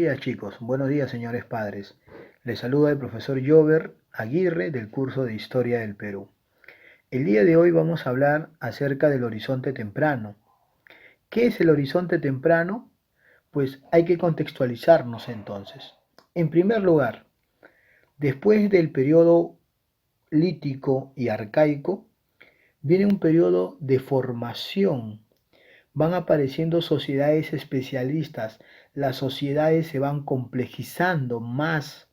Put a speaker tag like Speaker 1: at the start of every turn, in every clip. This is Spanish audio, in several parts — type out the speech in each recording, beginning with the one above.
Speaker 1: Buenos días chicos, buenos días señores padres. Les saluda el profesor Jover Aguirre del curso de Historia del Perú. El día de hoy vamos a hablar acerca del horizonte temprano. ¿Qué es el horizonte temprano? Pues hay que contextualizarnos entonces. En primer lugar, después del periodo lítico y arcaico, viene un periodo de formación. Van apareciendo sociedades especialistas, las sociedades se van complejizando más,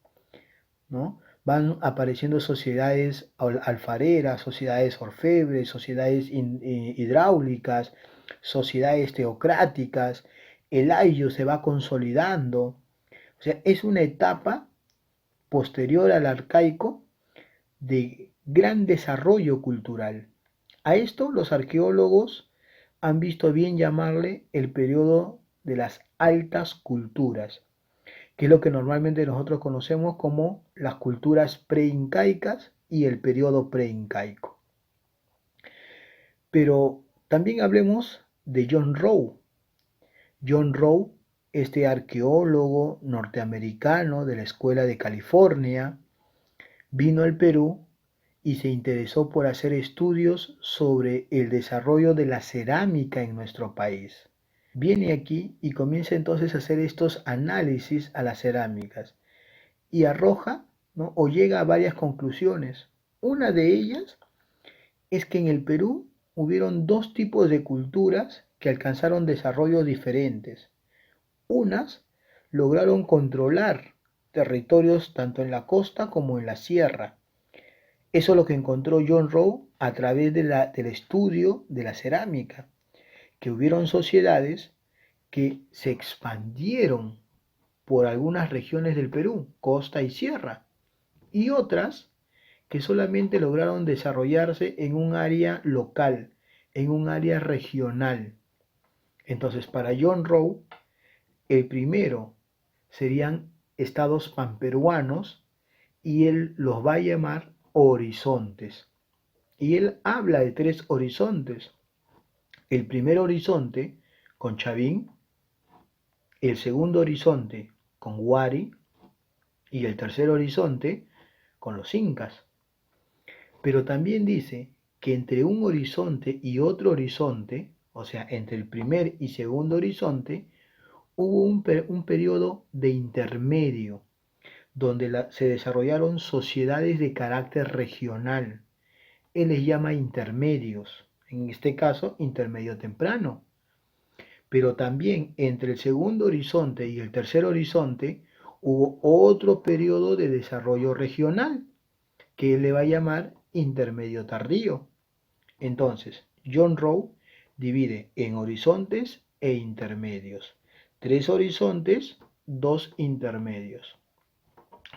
Speaker 1: ¿no? Van apareciendo sociedades alfareras, sociedades orfebres, sociedades hidráulicas, sociedades teocráticas, el ayllu se va consolidando. O sea, es una etapa posterior al arcaico de gran desarrollo cultural. A esto los arqueólogos han visto bien llamarle el periodo de las altas culturas, que es lo que normalmente nosotros conocemos como las culturas preincaicas y el periodo preincaico. Pero también hablemos de John Rowe. John Rowe, este arqueólogo norteamericano de la Escuela de California, vino al Perú y se interesó por hacer estudios sobre el desarrollo de la cerámica en nuestro país. Viene aquí y comienza entonces a hacer estos análisis a las cerámicas y arroja, ¿no? O llega a varias conclusiones. Una de ellas es que en el Perú hubieron dos tipos de culturas que alcanzaron desarrollos diferentes. Unas lograron controlar territorios tanto en la costa como en la sierra. Eso es lo que encontró John Rowe a través del estudio de la cerámica, que hubieron sociedades que se expandieron por algunas regiones del Perú, costa y sierra, y otras que solamente lograron desarrollarse en un área local, en un área regional. Entonces, para John Rowe, el primero serían estados panperuanos y él los va a llamar horizontes. Y él habla de tres horizontes. El primer horizonte con Chavín, el segundo horizonte con Huari y el tercer horizonte con los incas. Pero también dice que entre un horizonte y otro horizonte, o sea, entre el primer y segundo horizonte, hubo un periodo de intermedio, donde se desarrollaron sociedades de carácter regional. Él les llama intermedios, en este caso intermedio temprano. Pero también entre el segundo horizonte y el tercer horizonte hubo otro periodo de desarrollo regional, que él le va a llamar intermedio tardío. Entonces, John Rowe divide en horizontes e intermedios. Tres horizontes, dos intermedios.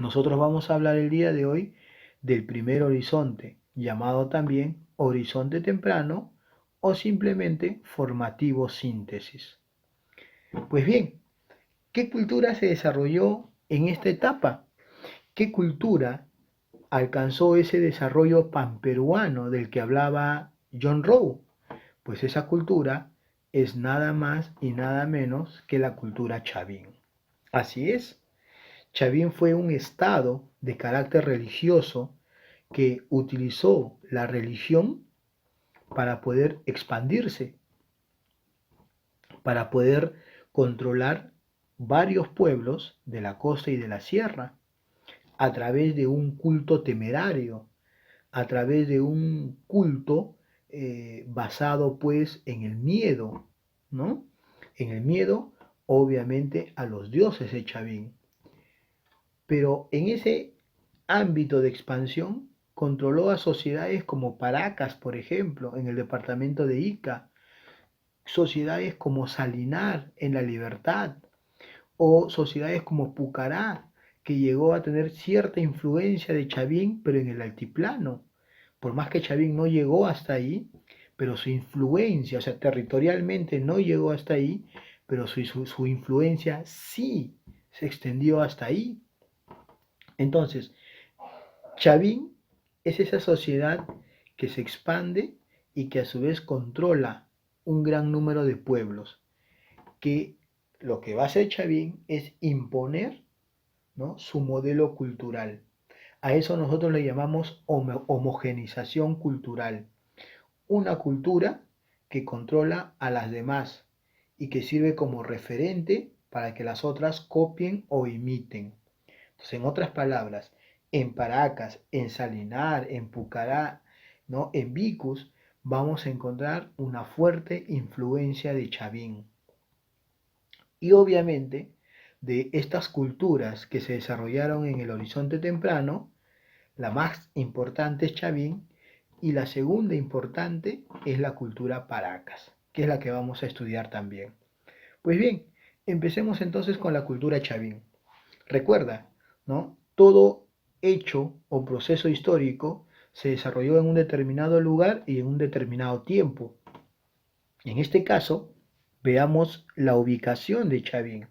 Speaker 1: Nosotros vamos a hablar el día de hoy del primer horizonte, llamado también horizonte temprano o simplemente formativo síntesis. Pues bien, ¿qué cultura se desarrolló en esta etapa? ¿Qué cultura alcanzó ese desarrollo panperuano del que hablaba John Rowe? Pues esa cultura es nada más y nada menos que la cultura chavín. Así es, Chavín fue un estado de carácter religioso que utilizó la religión para poder expandirse, para poder controlar varios pueblos de la costa y de la sierra a través de un culto temerario, a través de un culto basado pues en el miedo, ¿no? En el miedo, obviamente, a los dioses de Chavín. Pero en ese ámbito de expansión controló a sociedades como Paracas, por ejemplo, en el departamento de Ica, sociedades como Salinar en La Libertad, o sociedades como Pucará, que llegó a tener cierta influencia de Chavín, pero en el altiplano. Por más que Chavín no llegó hasta ahí, pero su influencia, o sea, territorialmente no llegó hasta ahí, pero su influencia sí se extendió hasta ahí. Entonces, Chavín es esa sociedad que se expande y que a su vez controla un gran número de pueblos, que lo que va a hacer Chavín es imponer, ¿no?, su modelo cultural. A eso nosotros le llamamos homogenización cultural. Una cultura que controla a las demás y que sirve como referente para que las otras copien o imiten. Entonces, en otras palabras, en Paracas, en Salinar, en Pucará, ¿no?, en Vicus, vamos a encontrar una fuerte influencia de Chavín. Y obviamente, de estas culturas que se desarrollaron en el Horizonte Temprano, la más importante es Chavín y la segunda importante es la cultura Paracas, que es la que vamos a estudiar también. Pues bien, empecemos entonces con la cultura Chavín. Recuerda, ¿no? Todo hecho o proceso histórico se desarrolló en un determinado lugar y en un determinado tiempo. En este caso, veamos la ubicación de Chavín.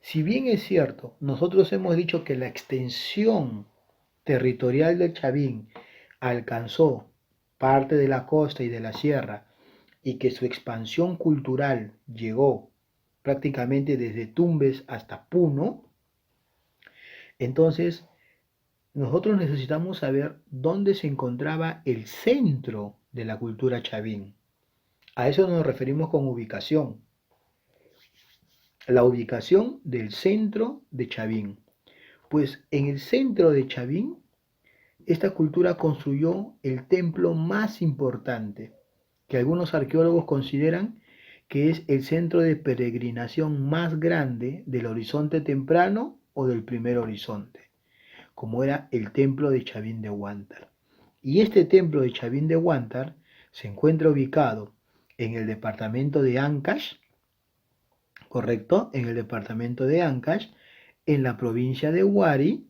Speaker 1: Si bien es cierto, nosotros hemos dicho que la extensión territorial de Chavín alcanzó parte de la costa y de la sierra y que su expansión cultural llegó prácticamente desde Tumbes hasta Puno, entonces nosotros necesitamos saber dónde se encontraba el centro de la cultura Chavín. A eso nos referimos con ubicación. La ubicación del centro de Chavín. Pues en el centro de Chavín, esta cultura construyó el templo más importante, que algunos arqueólogos consideran que es el centro de peregrinación más grande del Horizonte Temprano o del Primer Horizonte, como era el templo de Chavín de Huántar. Y este templo de Chavín de Huántar se encuentra ubicado en el departamento de Ancash, ¿correcto? En el departamento de Ancash, en la provincia de Huari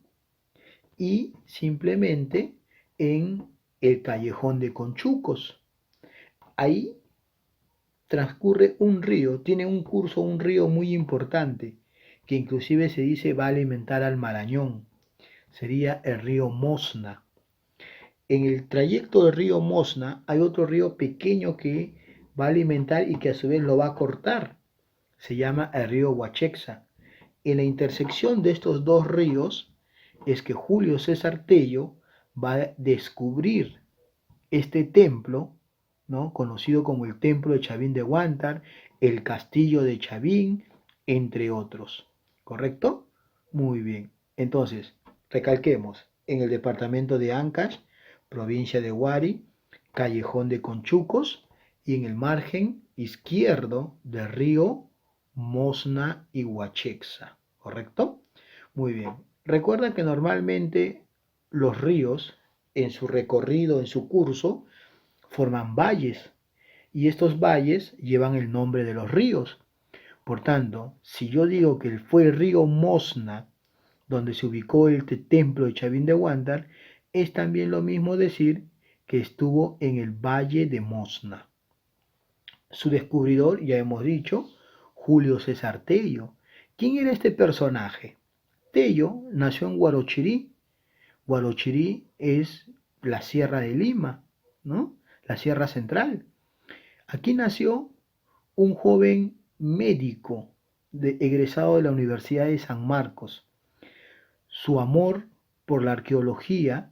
Speaker 1: y simplemente en el callejón de Conchucos. Ahí transcurre un río, tiene un curso, un río muy importante, que inclusive se dice va a alimentar al Marañón. Sería el río Mosna. En el trayecto del río Mosna hay otro río pequeño que va a alimentar y que a su vez lo va a cortar. Se llama el río Huachexa. En la intersección de estos dos ríos es que Julio César Tello va a descubrir este templo, ¿no?, conocido como el Templo de Chavín de Huántar, el Castillo de Chavín, entre otros. ¿Correcto? Muy bien. Entonces, recalquemos, en el departamento de Ancash, provincia de Huari, callejón de Conchucos, y en el margen izquierdo del río Mosna y Huachexa. ¿Correcto? Muy bien. Recuerda que normalmente los ríos, en su recorrido, en su curso, forman valles y estos valles llevan el nombre de los ríos. Por tanto, si yo digo que fue el río Mosna donde se ubicó el templo de Chavín de Huántar, es también lo mismo decir que estuvo en el valle de Mosna. Su descubridor, ya hemos dicho, Julio César Tello. ¿Quién era este personaje? Tello nació en Huarochirí. Huarochirí es la Sierra de Lima, ¿no? La Sierra Central. Aquí nació un joven médico egresado de la Universidad de San Marcos. Su amor por la arqueología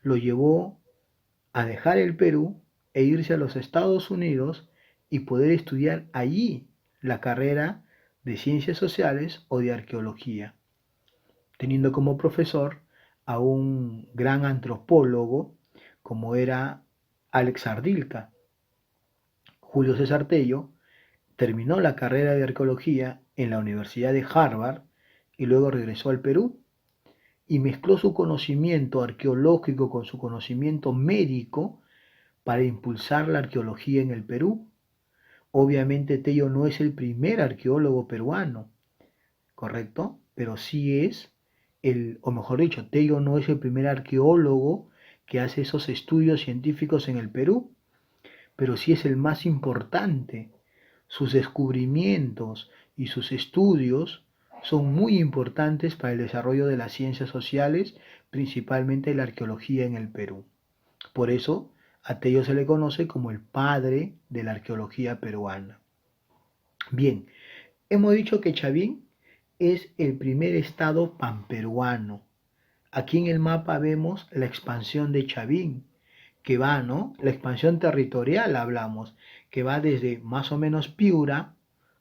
Speaker 1: lo llevó a dejar el Perú e irse a los Estados Unidos y poder estudiar allí la carrera de ciencias sociales o de arqueología, teniendo como profesor a un gran antropólogo como era Alex Ardilca. Julio César Tello terminó la carrera de arqueología en la Universidad de Harvard y luego regresó al Perú y mezcló su conocimiento arqueológico con su conocimiento médico para impulsar la arqueología en el Perú. Obviamente Tello no es el primer arqueólogo peruano, ¿correcto? Pero sí es o mejor dicho, Tello no es el primer arqueólogo que hace esos estudios científicos en el Perú, pero sí es el más importante. Sus descubrimientos y sus estudios son muy importantes para el desarrollo de las ciencias sociales, principalmente la arqueología en el Perú. Por eso, a Tello se le conoce como el padre de la arqueología peruana. Bien, Hemos dicho que Chavín es el primer estado panperuano. Aquí en el mapa vemos la expansión de Chavín, que va, ¿no? La expansión territorial hablamos, que va desde más o menos Piura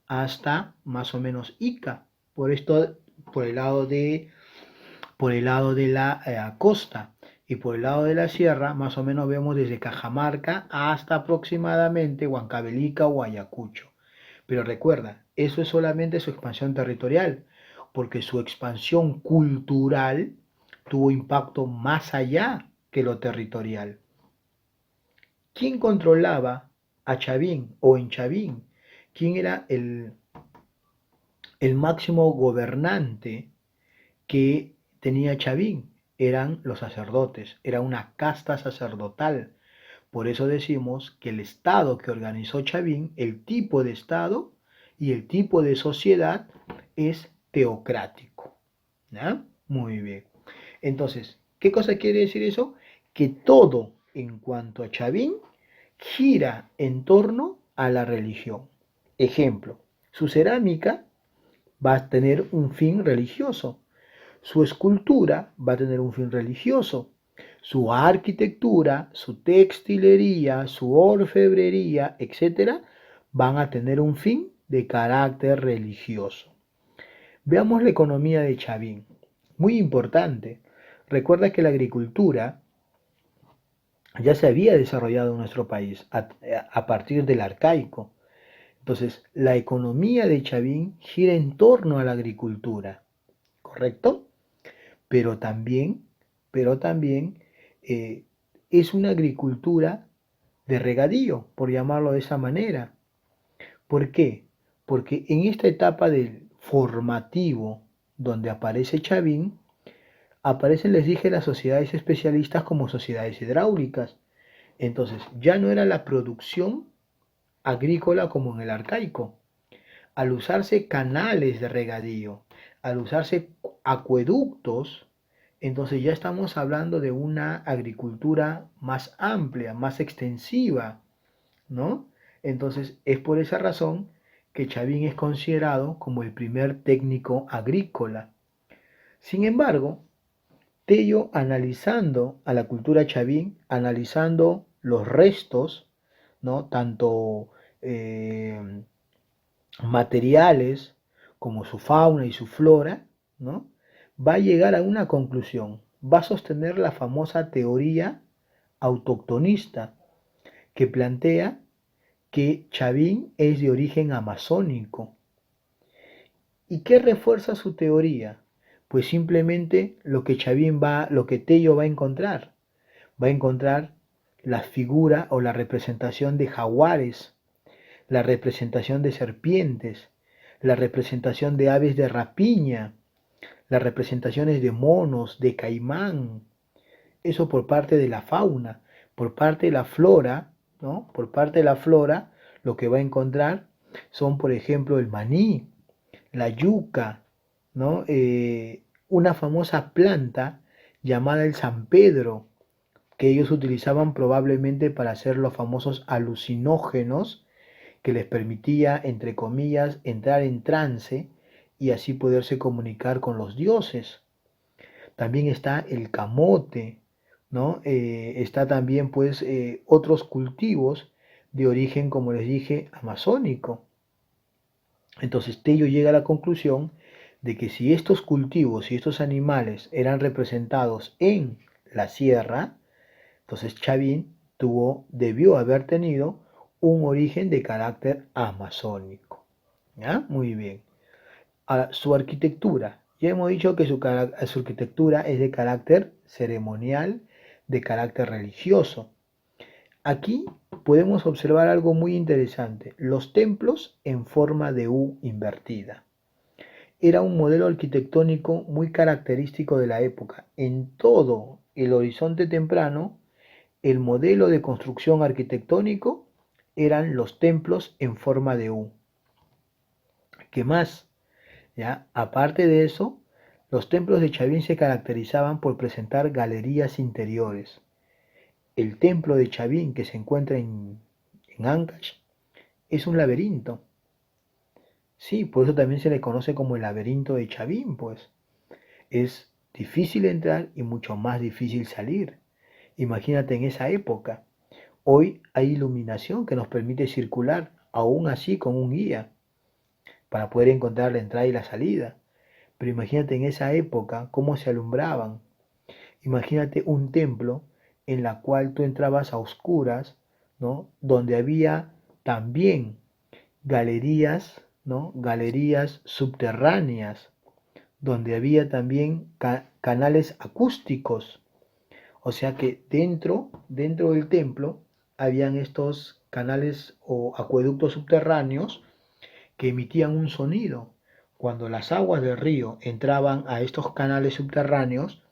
Speaker 1: hasta más o menos Ica, por esto, por el lado de, por el lado de la costa y por el lado de la sierra, más o menos vemos desde Cajamarca hasta aproximadamente Huancavelica o Ayacucho. Pero recuerda, eso es solamente su expansión territorial, porque su expansión cultural tuvo impacto más allá que lo territorial. ¿Quién controlaba a Chavín o en Chavín? ¿Quién era el máximo gobernante que tenía Chavín? Eran los sacerdotes, era una casta sacerdotal. Por eso decimos que el Estado que organizó Chavín, el tipo de Estado y el tipo de sociedad es teocrático. ¿Ya? Muy bien. Entonces, ¿qué cosa quiere decir eso? Que todo en cuanto a Chavín gira en torno a la religión. Ejemplo, su cerámica va a tener un fin religioso, su escultura va a tener un fin religioso, su arquitectura, su textilería, su orfebrería, etcétera, van a tener un fin de carácter religioso. Veamos la economía de Chavín. Muy importante. Recuerda que la agricultura ya se había desarrollado en nuestro país a partir del arcaico. Entonces, la economía de Chavín gira en torno a la agricultura, ¿correcto? Pero también, pero también eh, es una agricultura de regadío, por llamarlo de esa manera. ¿Por qué? Porque en esta etapa del formativo, donde aparece Chavín, aparecen, les dije, las sociedades especialistas como sociedades hidráulicas. Entonces, ya no era la producción agrícola como en el arcaico. Al usarse canales de regadío, al usarse acueductos, entonces ya estamos hablando de una agricultura más amplia, más extensiva, ¿no? Entonces es por esa razón que Chavín es considerado como el primer técnico agrícola. Sin embargo, Tello, analizando a la cultura chavín, analizando los restos, ¿no? Tanto eh, materiales como su fauna y su flora, ¿no? Va a llegar a una conclusión, va a sostener la famosa teoría autoctonista que plantea que Chavín es de origen amazónico. ¿Y qué refuerza su teoría? Pues simplemente lo que Tello va a encontrar. Va a encontrar la figura o la representación de jaguares, la representación de serpientes, la representación de aves de rapiña, las representaciones de monos, de caimán. Eso por parte de la fauna. Por parte de la flora, ¿no? Por parte de la flora, lo que va a encontrar son, por ejemplo, el maní, la yuca, ¿no? Una famosa planta llamada el San Pedro, que ellos utilizaban probablemente para hacer los famosos alucinógenos que les permitía, entre comillas, entrar en trance y así poderse comunicar con los dioses. También está el camote, ¿no? Está también, pues, otros cultivos de origen, como les dije, amazónico. Entonces Tello llega a la conclusión de que si estos cultivos y estos animales eran representados en la sierra, entonces Chavín debió haber tenido un origen de carácter amazónico. ¿Ya? Muy bien. Ahora, su arquitectura. Ya hemos dicho que su arquitectura es de carácter ceremonial, de carácter religioso. Aquí podemos observar algo muy interesante, los templos en forma de U invertida. Era un modelo arquitectónico muy característico de la época. En todo el horizonte temprano, el modelo de construcción arquitectónico eran los templos en forma de U. ¿Qué más? ¿Ya? Aparte de eso, los templos de Chavín se caracterizaban por presentar galerías interiores. El templo de Chavín que se encuentra en Ancash es un laberinto. Sí, por eso también se le conoce como el laberinto de Chavín, pues. Es difícil entrar y mucho más difícil salir. Imagínate en esa época. Hoy hay iluminación que nos permite circular, aún así con un guía, para poder encontrar la entrada y la salida. Pero imagínate en esa época cómo se alumbraban. Imagínate un templo en la cual tú entrabas a oscuras, ¿no? Donde había también galerías, ¿no? Galerías subterráneas, donde había también canales acústicos. O sea que dentro del templo habían estos canales o acueductos subterráneos que emitían un sonido. Cuando las aguas del río entraban a estos canales subterráneos,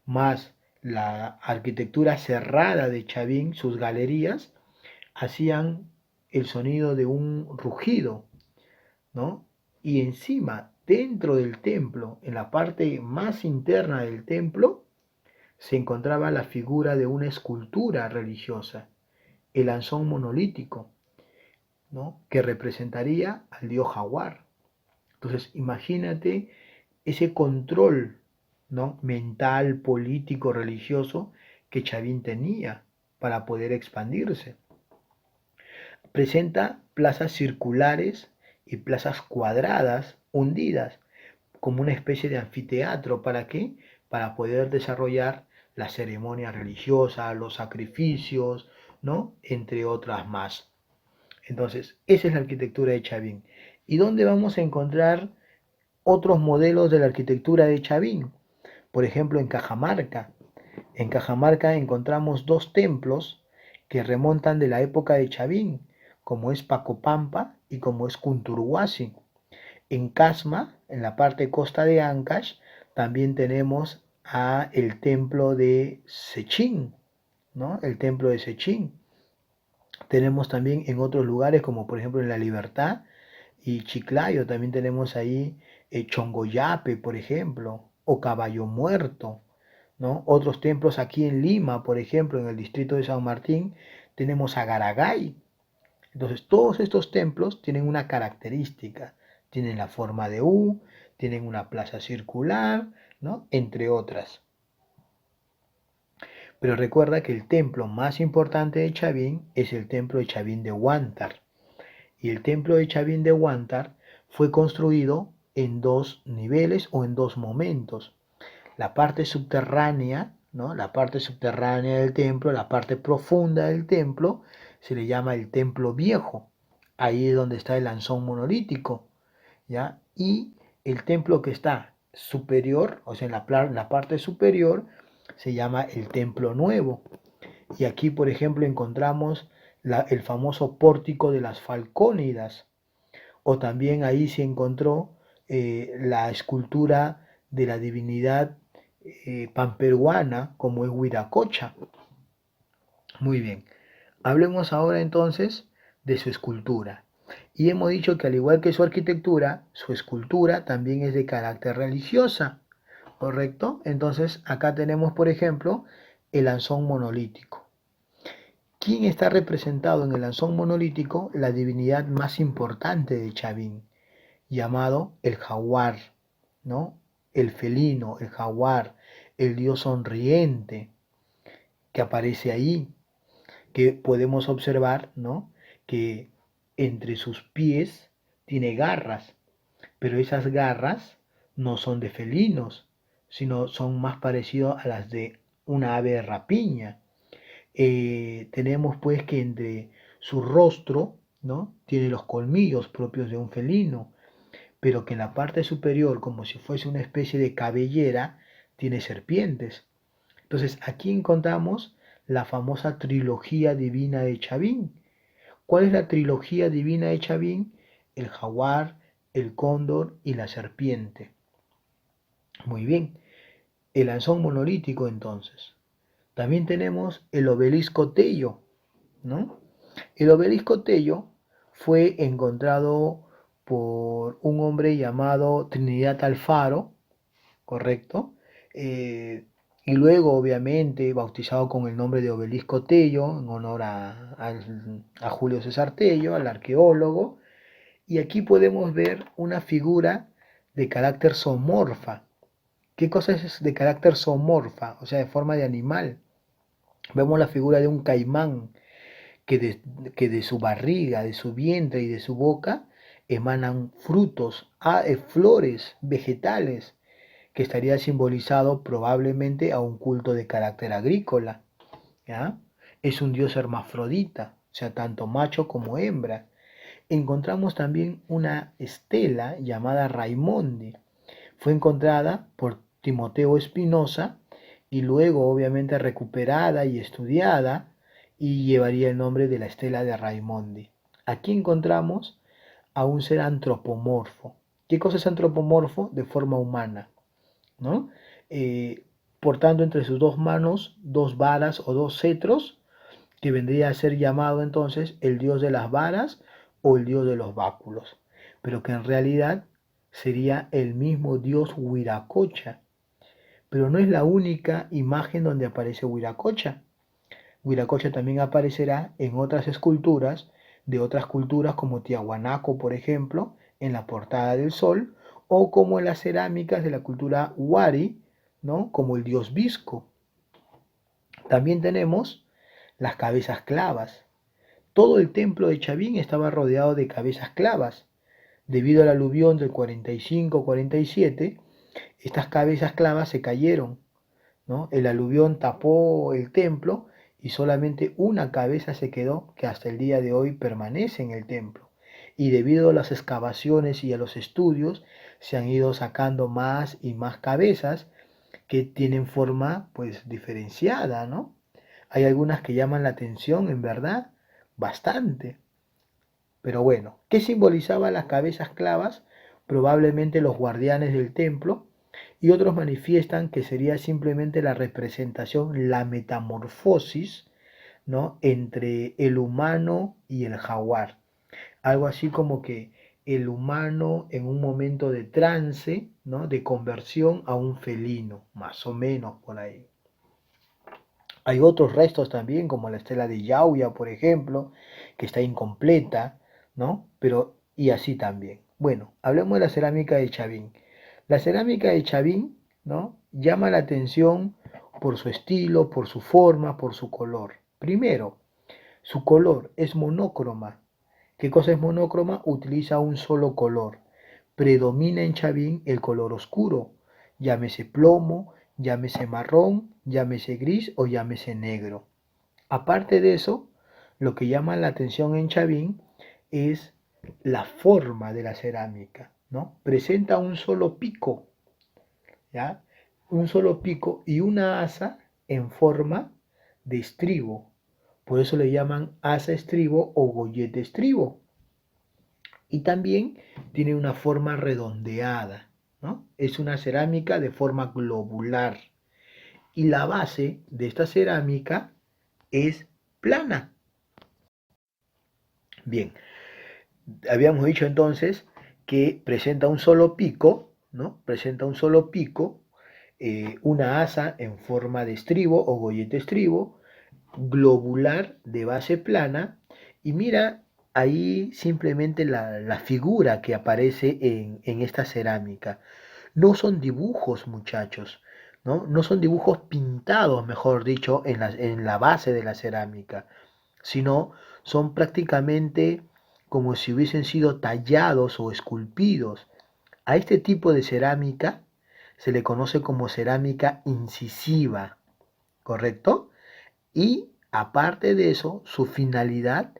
Speaker 1: más la arquitectura cerrada de Chavín, sus galerías, hacían el sonido de un rugido, ¿no? Y encima, dentro del templo, en la parte más interna del templo, se encontraba la figura de una escultura religiosa, el anzón monolítico, ¿no? Que representaría al dios jaguar. Entonces, imagínate ese control, ¿no? Mental, político, religioso que Chavín tenía para poder expandirse. Presenta plazas circulares y plazas cuadradas hundidas como una especie de anfiteatro. ¿Para qué? Para poder desarrollar las ceremonias religiosas, los sacrificios, ¿no? Entre otras más. Entonces, esa es la arquitectura de Chavín. ¿Y dónde vamos a encontrar otros modelos de la arquitectura de Chavín? Por ejemplo, en Cajamarca. En Cajamarca encontramos dos templos que remontan de la época de Chavín, como es Pacopampa y como es Cunturhuasi. En Casma, en la parte costa de Ancash, también tenemos el templo de Sechín, ¿no? El templo de Sechín. Tenemos también en otros lugares, como por ejemplo en La Libertad y Chiclayo, también tenemos ahí Chongoyape, por ejemplo, o Caballo Muerto, ¿no? Otros templos aquí en Lima, por ejemplo, en el distrito de San Martín, tenemos Agaragay. Entonces, todos estos templos tienen una característica, tienen la forma de U, tienen una plaza circular, ¿no? Entre otras. Pero recuerda que el templo más importante de Chavín es el templo de Chavín de Huántar. Y el templo de Chavín de Huántar fue construido en dos niveles o en dos momentos. La parte subterránea, ¿no? La parte subterránea del templo, la parte profunda del templo, se le llama el templo viejo. Ahí es donde está el lanzón monolítico, ¿ya? Y el templo que está superior, o sea, en la parte superior, se llama el templo nuevo. Y aquí, por ejemplo, encontramos el famoso pórtico de las Falcónidas, o también ahí se encontró la escultura de la divinidad panperuana como es Huiracocha. Muy bien, hablemos ahora entonces de su escultura. Y hemos dicho que al igual que su arquitectura, su escultura también es de carácter religiosa, ¿correcto? Entonces acá tenemos, por ejemplo, el lanzón monolítico. ¿Quién está representado en el lanzón monolítico? La divinidad más importante de Chavín, llamado el jaguar, ¿no? El felino, el jaguar, el dios sonriente que aparece ahí, que podemos observar, ¿no? Que entre sus pies tiene garras, pero esas garras no son de felinos, sino son más parecidos a las de una ave de rapiña. Tenemos pues que entre su rostro, ¿no? Tiene los colmillos propios de un felino, pero que en la parte superior, como si fuese una especie de cabellera, tiene serpientes. Entonces aquí encontramos la famosa trilogía divina de Chavín. ¿Cuál es la trilogía divina de Chavín? El jaguar, el cóndor y la serpiente. Muy bien, el lanzón monolítico entonces. También tenemos el obelisco Tello, ¿no? El obelisco Tello fue encontrado por un hombre llamado Trinidad Alfaro, ¿correcto? Eh, y luego, obviamente, bautizado con el nombre de Obelisco Tello, en honor a Julio César Tello, al arqueólogo. Y aquí podemos ver una figura de carácter zoomorfa. ¿Qué cosa es de carácter zoomorfa? O sea, de forma de animal. Vemos la figura de un caimán que de su barriga, de su vientre y de su boca emanan frutos, flores, vegetales, que estaría simbolizado probablemente a un culto de carácter agrícola. ¿Ya? Es un dios hermafrodita, o sea, tanto macho como hembra. Encontramos también una estela llamada Raimondi. Fue encontrada por Timoteo Espinosa y luego obviamente recuperada y estudiada y llevaría el nombre de la estela de Raimondi. Aquí encontramos a un ser antropomorfo. ¿Qué cosa es antropomorfo? De forma humana, ¿no? Portando entre sus dos manos dos varas o dos cetros, que vendría a ser llamado entonces el dios de las varas o el dios de los báculos, pero que en realidad sería el mismo dios Huiracocha. Pero no es la única imagen donde aparece Huiracocha. Huiracocha también aparecerá en otras esculturas de otras culturas como Tiahuanaco, por ejemplo, en la portada del sol, o como en las cerámicas de la cultura Wari, ¿no? Como el dios Visco. También tenemos las cabezas clavas. Todo el templo de Chavín estaba rodeado de cabezas clavas. Debido al aluvión del 45-47, estas cabezas clavas se cayeron, ¿no? El aluvión tapó el templo y solamente una cabeza se quedó, que hasta el día de hoy permanece en el templo. Y debido a las excavaciones y a los estudios, se han ido sacando más y más cabezas que tienen forma pues diferenciada, ¿no? Hay algunas que llaman la atención, en verdad, bastante. Pero bueno, ¿qué simbolizaban las cabezas clavas? Probablemente los guardianes del templo, y otros manifiestan que sería simplemente la representación, la metamorfosis, ¿no? Entre el humano y el jaguar. Algo así como que el humano en un momento de trance, ¿no? De conversión a un felino, más o menos por ahí. Hay otros restos también, como la estela de Yauya, por ejemplo, que está incompleta, ¿no? Pero, y así también. Bueno, hablemos de la cerámica de Chavín. La cerámica de Chavín, ¿no? Llama la atención por su estilo, por su forma, por su color. Primero, su color es monócroma. ¿Qué cosa es monócroma? Utiliza un solo color. Predomina en Chavín el color oscuro, llámese plomo, llámese marrón, llámese gris o llámese negro. Aparte de eso, lo que llama la atención en Chavín es la forma de la cerámica, ¿no? Presenta un solo pico, ¿ya? Un solo pico y una asa en forma de estribo. Por eso le llaman asa estribo o gollete estribo. Y también tiene una forma redondeada, ¿no? Es una cerámica de forma globular. Y la base de esta cerámica es plana. Bien, habíamos dicho entonces que presenta un solo pico, ¿no? Presenta un solo pico, una asa en forma de estribo o gollete estribo, globular de base plana, y mira ahí simplemente la figura que aparece en esta cerámica. No son dibujos, muchachos, ¿no? No son dibujos pintados, mejor dicho, en la base de la cerámica, sino son prácticamente como si hubiesen sido tallados o esculpidos. A este tipo de cerámica se le conoce como cerámica incisiva, ¿correcto? Y aparte de eso, su finalidad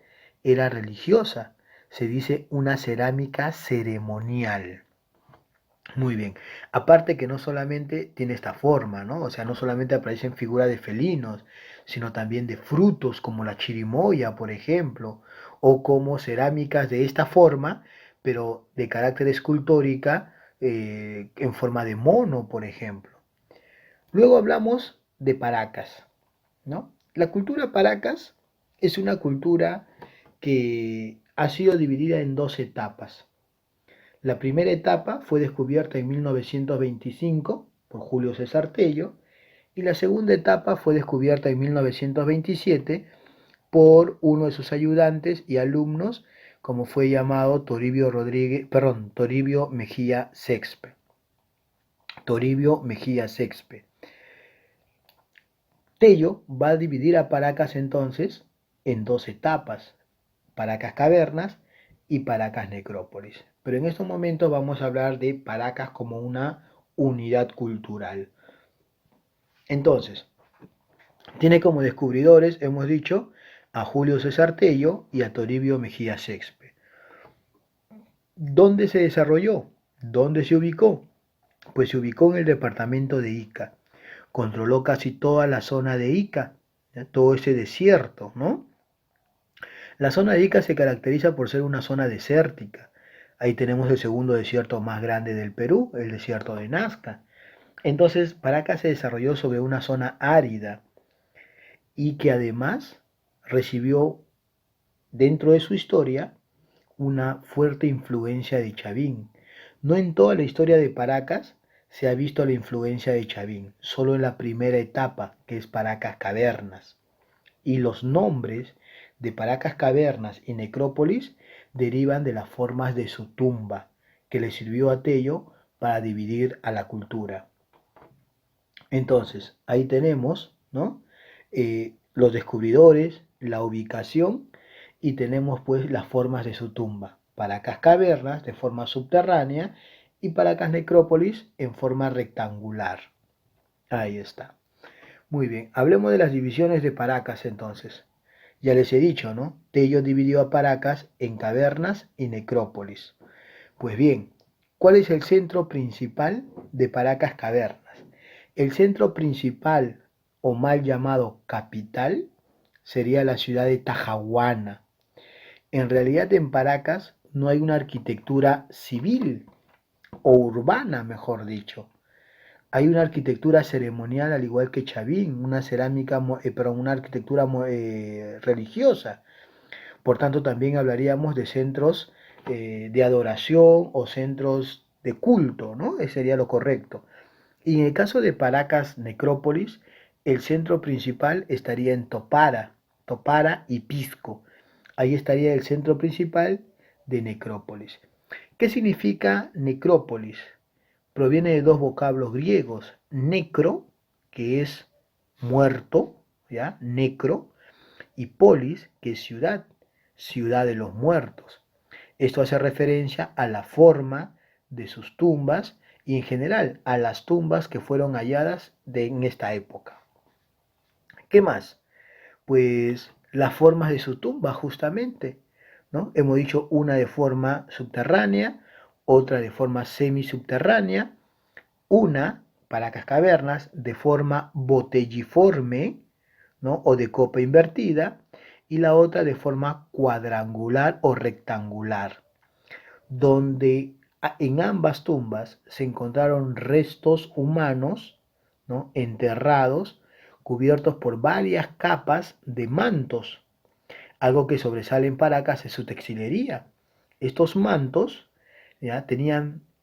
Speaker 1: era religiosa. Se dice una cerámica ceremonial. Muy bien. Aparte que no solamente tiene esta forma, ¿no? O sea, no solamente aparecen figuras de felinos, sino también de frutos como la chirimoya, por ejemplo, o como cerámicas de esta forma, pero de carácter escultórica, en forma de mono, por ejemplo. Luego hablamos de Paracas, ¿no? La cultura Paracas es una cultura que ha sido dividida en dos etapas. La primera etapa fue descubierta en 1925 por Julio César Tello y la segunda etapa fue descubierta en 1927 por uno de sus ayudantes y alumnos como fue llamado Toribio Mejía Sexpe. Toribio Mejía Sexpe. Tello va a dividir a Paracas entonces en dos etapas, Paracas Cavernas y Paracas Necrópolis. Pero en estos momentos vamos a hablar de Paracas como una unidad cultural. Entonces, tiene como descubridores, hemos dicho, a Julio César Tello y a Toribio Mejía Sexpe. ¿Dónde se desarrolló? ¿Dónde se ubicó? Pues se ubicó en el departamento de Ica. Controló casi toda la zona de Ica, ¿ya? Todo ese desierto, ¿no? La zona de Ica se caracteriza por ser una zona desértica. Ahí tenemos el segundo desierto más grande del Perú, el desierto de Nazca. Entonces, Paracas se desarrolló sobre una zona árida y que además recibió dentro de su historia una fuerte influencia de Chavín. No en toda la historia de Paracas se ha visto la influencia de Chavín, solo en la primera etapa, que es Paracas Cavernas. Y los nombres de Paracas Cavernas y Necrópolis derivan de las formas de su tumba, que le sirvió a Tello para dividir a la cultura. Entonces, ahí tenemos, ¿no? Los descubridores, la ubicación y tenemos pues las formas de su tumba. Paracas Cavernas de forma subterránea y Paracas Necrópolis en forma rectangular. Ahí está. Muy bien, hablemos de las divisiones de Paracas entonces. Ya les he dicho, ¿no? Tello dividió a Paracas en cavernas y necrópolis. Pues bien, ¿cuál es el centro principal de Paracas Cavernas? El centro principal, o mal llamado capital, sería la ciudad de Tajahuana. En realidad en Paracas no hay una arquitectura civil o urbana, mejor dicho. Hay una arquitectura ceremonial al igual que Chavín, una cerámica, una arquitectura religiosa. Por tanto, también hablaríamos de centros de adoración o centros de culto, ¿no? Ese sería lo correcto. Y en el caso de Paracas Necrópolis, el centro principal estaría en Topara y Pisco. Ahí estaría el centro principal de Necrópolis. ¿Qué significa necrópolis? Proviene de dos vocablos griegos, necro, que es muerto, ¿ya? Necro, y polis, que es ciudad, ciudad de los muertos. Esto hace referencia a la forma de sus tumbas y en general a las tumbas que fueron halladas en esta época. ¿Qué más? Pues las formas de su tumba justamente, ¿no? Hemos dicho una de forma subterránea, otra de forma semisubterránea, una, Paracas Cavernas, de forma botelliforme, ¿no? O de copa invertida, y la otra de forma cuadrangular o rectangular, donde en ambas tumbas se encontraron restos humanos, ¿no? Enterrados, cubiertos por varias capas de mantos. Algo que sobresale en Paracas es su textilería. Estos mantos, ¿ya?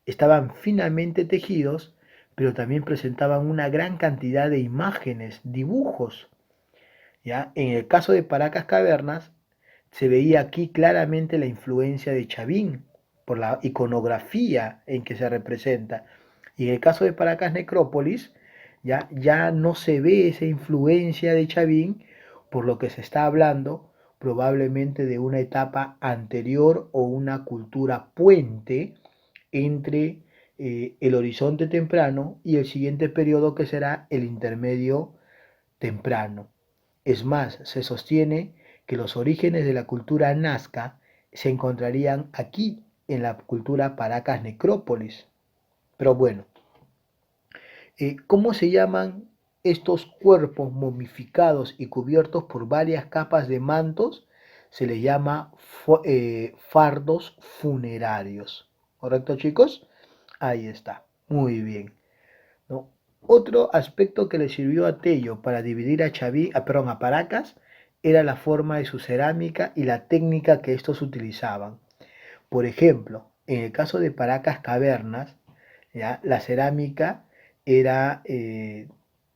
Speaker 1: Estaban finamente tejidos, pero también presentaban una gran cantidad de imágenes, dibujos. ¿Ya? En el caso de Paracas Cavernas, se veía aquí claramente la influencia de Chavín por la iconografía en que se representa. Y en el caso de Paracas Necrópolis, ya no se ve esa influencia de Chavín, por lo que se está hablando probablemente de una etapa anterior o una cultura puente entre el horizonte temprano y el siguiente periodo que será el intermedio temprano. Es más, se sostiene que los orígenes de la cultura nazca se encontrarían aquí, en la cultura Paracas Necrópolis. Pero bueno, ¿cómo se llaman estos cuerpos momificados y cubiertos por varias capas de mantos? Se les llama fardos funerarios. ¿Correcto, chicos? Ahí está. Muy bien, ¿no? Otro aspecto que le sirvió a Tello para dividir a Paracas era la forma de su cerámica y la técnica que estos utilizaban. Por ejemplo, en el caso de Paracas Cavernas, ¿ya? La cerámica era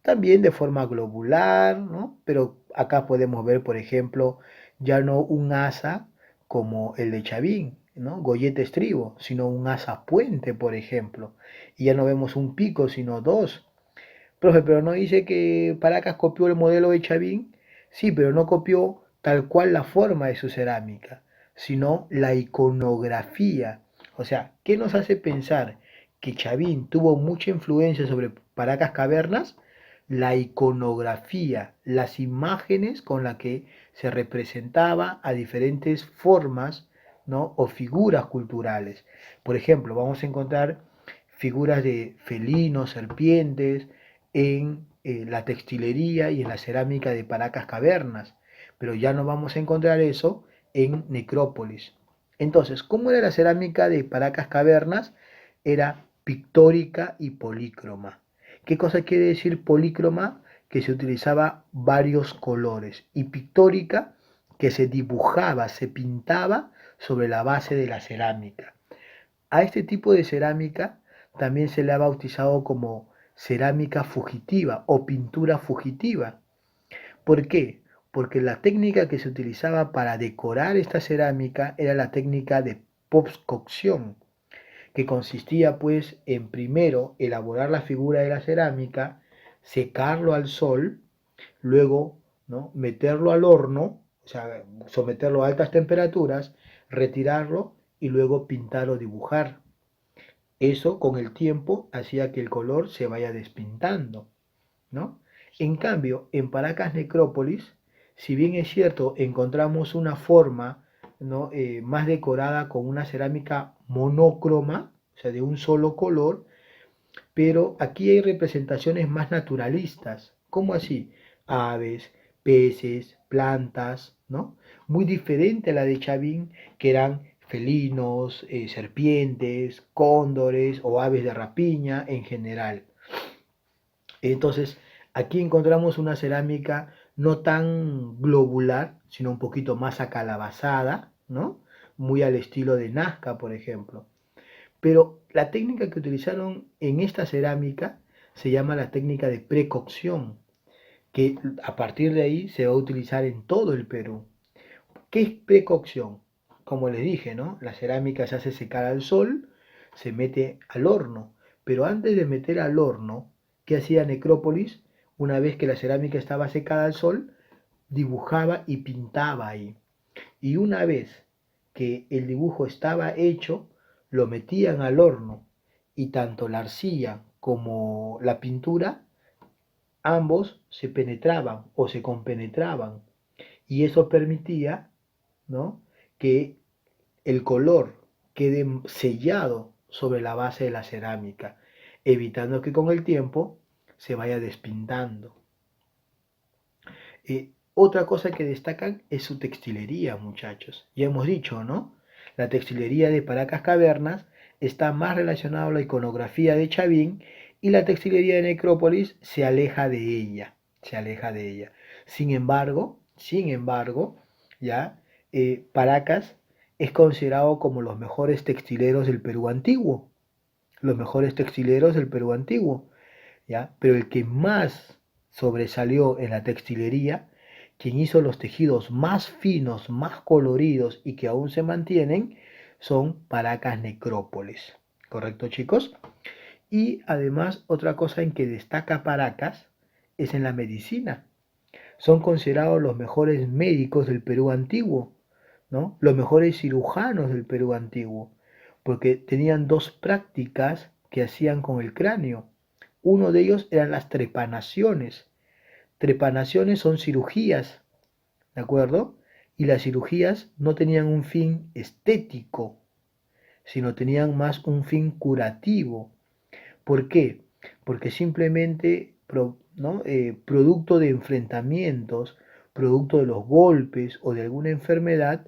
Speaker 1: también de forma globular, ¿no? Pero acá podemos ver, por ejemplo, ya no un asa como el de Chavín, ¿no? Goyete estribo, sino un asa puente, por ejemplo. Y ya no vemos un pico, sino dos. Profe, pero no dice que Paracas copió el modelo de Chavín. Sí, pero no copió tal cual la forma de su cerámica, sino la iconografía. O sea, ¿qué nos hace pensar que Chavín tuvo mucha influencia sobre Paracas Cavernas? La iconografía, las imágenes con las que se representaba a diferentes formas, ¿no? O figuras culturales. Por ejemplo, vamos a encontrar figuras de felinos, serpientes, en la textilería y en la cerámica de Paracas Cavernas, pero ya no vamos a encontrar eso en Necrópolis. Entonces, ¿cómo era la cerámica de Paracas Cavernas? Era pictórica y polícroma. ¿Qué cosa quiere decir polícroma? Que se utilizaba varios colores, y pictórica, que se dibujaba, se pintaba sobre la base de la cerámica. A este tipo de cerámica también se le ha bautizado como cerámica fugitiva o pintura fugitiva. ¿Por qué? Porque la técnica que se utilizaba para decorar esta cerámica era la técnica de postcocción, que consistía pues en primero elaborar la figura de la cerámica, secarlo al sol, luego, ¿no?, meterlo al horno, o sea, someterlo a altas temperaturas, retirarlo y luego pintar o dibujar. Eso con el tiempo hacía que el color se vaya despintando, ¿no? En cambio, en Paracas Necrópolis, si bien es cierto, encontramos una forma, ¿no?, más decorada con una cerámica monócroma, o sea, de un solo color, pero aquí hay representaciones más naturalistas. ¿Cómo así? Aves, peces, plantas, ¿no? Muy diferente a la de Chavín, que eran felinos, serpientes, cóndores o aves de rapiña en general. Entonces, aquí encontramos una cerámica no tan globular, sino un poquito más acalabazada, ¿no? Muy al estilo de Nazca, por ejemplo. Pero la técnica que utilizaron en esta cerámica se llama la técnica de precocción, que a partir de ahí se va a utilizar en todo el Perú. ¿Qué es precocción? Como les dije, ¿no? La cerámica se hace secar al sol, se mete al horno, pero antes de meter al horno, ¿qué hacía Necrópolis? Una vez que la cerámica estaba secada al sol, dibujaba y pintaba ahí. Y una vez que el dibujo estaba hecho, lo metían al horno y tanto la arcilla como la pintura, ambos se penetraban o se compenetraban, y eso permitía, ¿no?, que el color quede sellado sobre la base de la cerámica, evitando que con el tiempo se vaya despintando. Otra cosa que destacan es su textilería, muchachos. Ya hemos dicho, ¿no? La textilería de Paracas Cavernas está más relacionada a la iconografía de Chavín, y la textilería de Necrópolis se aleja de ella, se aleja de ella. Sin embargo, ya, Paracas es considerado como los mejores textileros del Perú antiguo, los mejores textileros del Perú antiguo, ¿ya? Pero el que más sobresalió en la textilería, quien hizo los tejidos más finos, más coloridos y que aún se mantienen, son Paracas Necrópolis. ¿Correcto, chicos? Y además, otra cosa en que destaca Paracas es en la medicina. Son considerados los mejores médicos del Perú antiguo, ¿no? Los mejores cirujanos del Perú antiguo, porque tenían dos prácticas que hacían con el cráneo. Uno de ellos eran las trepanaciones. Trepanaciones son cirugías, ¿de acuerdo? Y las cirugías no tenían un fin estético, sino tenían más un fin curativo. ¿Por qué? Porque simplemente, ¿no?, producto de enfrentamientos, producto de los golpes o de alguna enfermedad,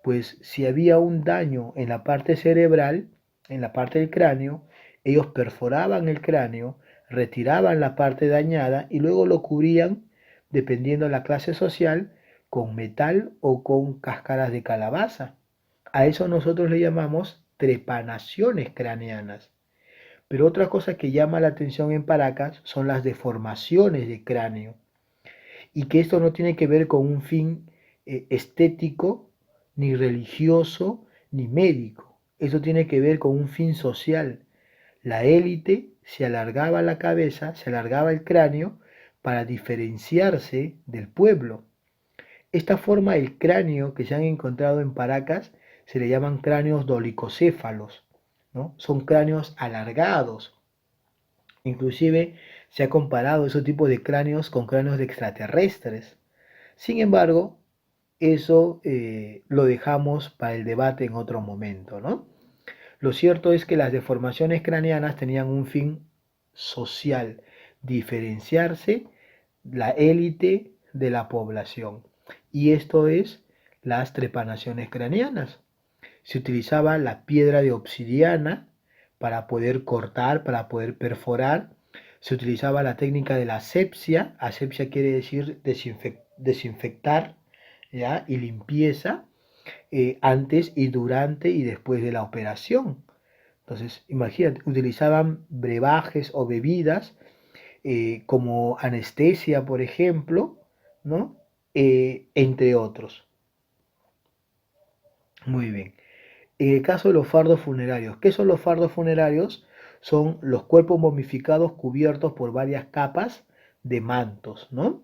Speaker 1: pues si había un daño en la parte cerebral, en la parte del cráneo, ellos perforaban el cráneo, retiraban la parte dañada y luego lo cubrían, dependiendo de la clase social, con metal o con cáscaras de calabaza. A eso nosotros le llamamos trepanaciones craneanas. Pero otra cosa que llama la atención en Paracas son las deformaciones de cráneo, y que esto no tiene que ver con un fin estético, ni religioso, ni médico. Eso tiene que ver con un fin social. La élite se alargaba la cabeza, se alargaba el cráneo para diferenciarse del pueblo. Esta forma del cráneo que se han encontrado en Paracas se le llaman cráneos dolicocéfalos, ¿no? Son cráneos alargados. Inclusive se ha comparado esos tipos de cráneos con cráneos de extraterrestres. Sin embargo, eso lo dejamos para el debate en otro momento, ¿no? Lo cierto es que las deformaciones craneanas tenían un fin social, diferenciarse la élite de la población. Y esto es las trepanaciones craneanas. Se utilizaba la piedra de obsidiana para poder cortar, para poder perforar. Se utilizaba la técnica de la asepsia. Asepsia quiere decir desinfectar, ¿ya? Y limpieza antes y durante y después de la operación. Entonces, imagínate, utilizaban brebajes o bebidas como anestesia, por ejemplo, ¿no? Entre otros. Muy bien. En el caso de los fardos funerarios, ¿qué son los fardos funerarios? Son los cuerpos momificados cubiertos por varias capas de mantos, ¿no?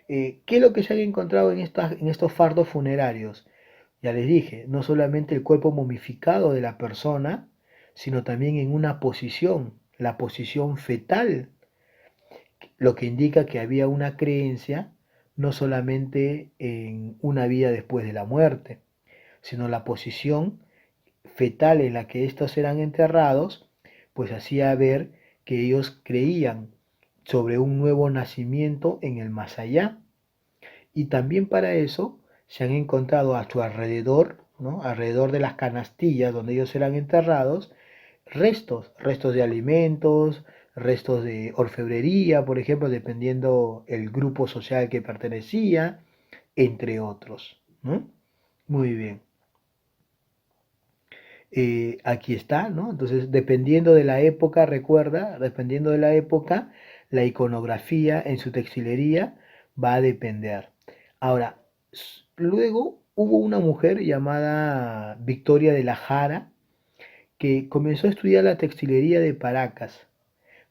Speaker 1: ¿Qué es lo que se han encontrado en estos fardos funerarios? Ya les dije, no solamente el cuerpo momificado de la persona, sino también en una posición, la posición fetal, lo que indica que había una creencia no solamente en una vida después de la muerte, sino la posición fetal en la que estos eran enterrados, pues hacía ver que ellos creían sobre un nuevo nacimiento en el más allá. Y también para eso se han encontrado a su alrededor, ¿no? Alrededor de las canastillas donde ellos eran enterrados, restos de alimentos, restos de orfebrería, por ejemplo, dependiendo el grupo social que pertenecía, entre otros, ¿no? Muy bien. Aquí está, ¿no? Entonces, dependiendo de la época, recuerda, dependiendo de la época, la iconografía en su textilería va a depender. Ahora, luego hubo una mujer llamada Victoria de la Jara que comenzó a estudiar la textilería de Paracas,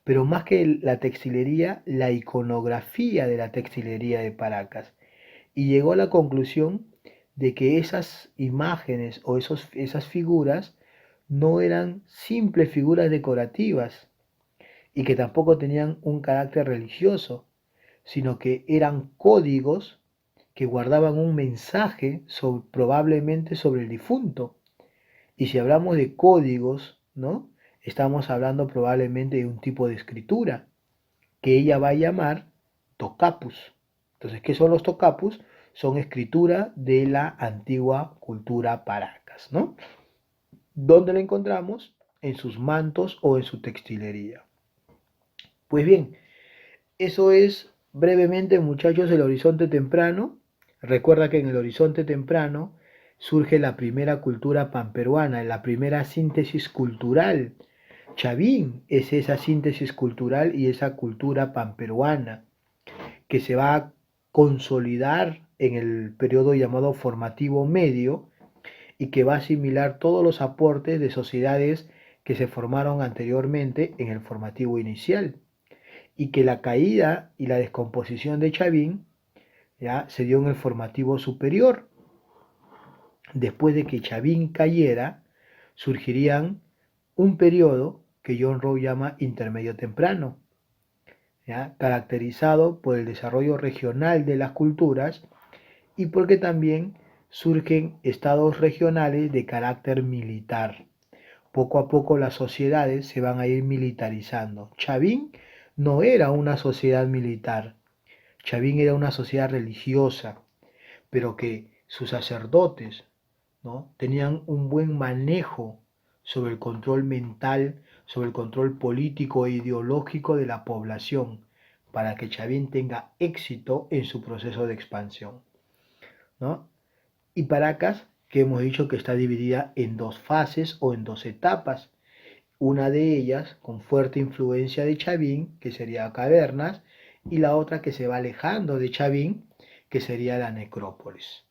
Speaker 1: pero más que la textilería, la iconografía de la textilería de Paracas, y llegó a la conclusión de que esas imágenes o esas figuras no eran simples figuras decorativas y que tampoco tenían un carácter religioso, sino que eran códigos que guardaban un mensaje probablemente sobre el difunto. Y si hablamos de códigos, ¿no? Estamos hablando probablemente de un tipo de escritura que ella va a llamar tocapus. Entonces, ¿qué son los tocapus? Son escritura de la antigua cultura Paracas, ¿no? ¿Dónde la encontramos? En sus mantos o en su textilería. Pues bien, eso es brevemente, muchachos, el horizonte temprano. Recuerda que en el horizonte temprano surge la primera cultura panperuana, la primera síntesis cultural. Chavín es esa síntesis cultural y esa cultura panperuana que se va a consolidar en el periodo llamado formativo medio y que va a asimilar todos los aportes de sociedades que se formaron anteriormente en el formativo inicial y que la caída y la descomposición de Chavín ya se dio en el formativo superior. Después de que Chavín cayera, surgirían un periodo que John Rowe llama intermedio temprano, ¿ya? Caracterizado por el desarrollo regional de las culturas y porque también surgen estados regionales de carácter militar. Poco a poco las sociedades se van a ir militarizando. Chavín no era una sociedad militar, Chavín era una sociedad religiosa, pero que sus sacerdotes, ¿no? Tenían un buen manejo sobre el control mental, sobre el control político e ideológico de la población, para que Chavín tenga éxito en su proceso de expansión, ¿no? Y Paracas, que hemos dicho que está dividida en dos fases o en dos etapas. Una de ellas con fuerte influencia de Chavín, que sería Cavernas, y la otra que se va alejando de Chavín, que sería la necrópolis.